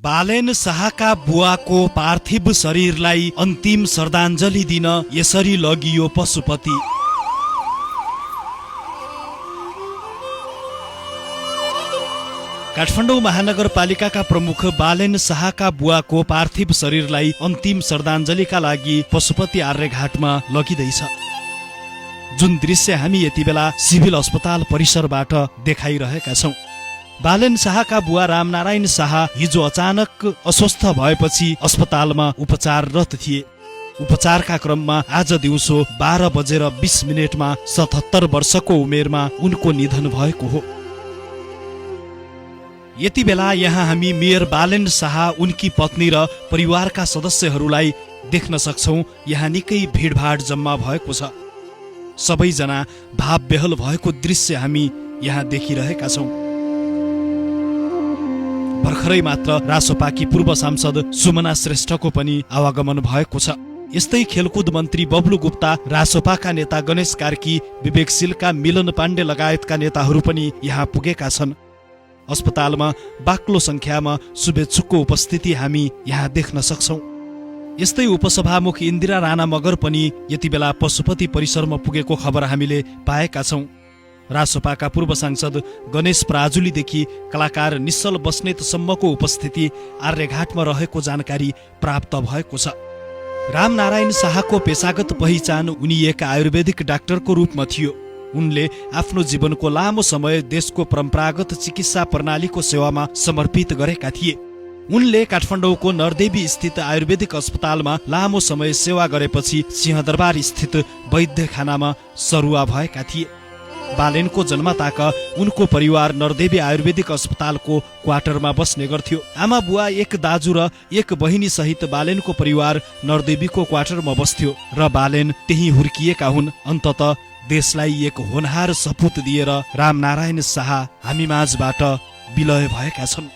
बालेन शाहका बुवाको पार्थिव शरीरलाई अन्तिम श्रद्धाञ्जली दिन यसरी लगियो पशुपति। काठमाडौँ महानगरपालिकाका प्रमुख बालेन शाहका बुवाको पार्थिव शरीरलाई अन्तिम श्रद्धाञ्जलीका लागि पशुपति आर्यघाटमा लगिँदैछ। जुन दृश्य हामी यति बेला सिभिल अस्पताल परिसरबाट देखाइरहेका छौं। बालेन शाहका बुवा रामनारायण शाह हिजो अचानक अस्वस्थ भएपछि अस्पतालमा उपचाररत थिए। उपचारका क्रममा आज दिउँसो 12:20 « 77 वर्षको उमेरमा उनको निधन भएको हो। यति बेला यहाँ हामी मेयर बालेन शाह, उनकी पत्नी र परिवारका सदस्यहरूलाई देख्न सक्छौं। यहाँ निकै भिडभाड जम्मा भएको छ। सबैजना भाव बेहल भएको दृश्य हामी यहाँ देखिरहेका छौं। भर्खरै मात्र रासोपाकी पूर्व सांसद सुमना श्रेष्ठको पनि आवागमन भएको छ। यस्तै खेलकुद मन्त्री बब्लु गुप्ता, रासोपाका नेता गणेश कार्की, विवेकशीलका मिलन पाण्डे लगायतका नेताहरू पनि यहाँ पुगेका छन्। अस्पतालमा बाक्लो संख्यामा शुभेच्छुकको उपस्थिति हामी यहाँ देख्न सक्छौं। यस्तै उपसभामुख इन्दिरा राणा मगर पनि यति बेला पशुपति परिसरमा पुगेको खबर हामीले पाएका छौं। रासोपाका पूर्व सांसद गणेश पराजुलीदेखि कलाकार निश्चल बस्नेतसम्मको उपस्थिति आर्यघाटमा रहेको जानकारी प्राप्त भएको छ। रामनारायण शाहको पेशागत पहिचान उनी एक आयुर्वेदिक डाक्टरको रूपमा थियो। उनले आफ्नो जीवनको लामो समय देशको परम्परागत चिकित्सा प्रणालीको सेवामा समर्पित गरेका थिए। उनले काठमाडौँको नरदेवी स्थित आयुर्वेदिक अस्पतालमा लामो समय सेवा गरेपछि सिंहदरबार स्थित वैद्यखानामा सरुवा भएका थिए। बालेनको जन्मताका उनको परिवार नरदेवी आयुर्वेदिक अस्पतालको क्वार्टरमा बस्ने गर्थ्यो। आमा बुवा, एक दाजु र एक बहिनी सहित बालेनको परिवार नरदेवीको क्वार्टरमा बस्थ्यो र बालेन त्यही हुर्किएका हुन्। अन्ततः देशलाई एक होनहार सपूत दिएर रामनारायण शाह हामी माझबाट विलय भएका छन्।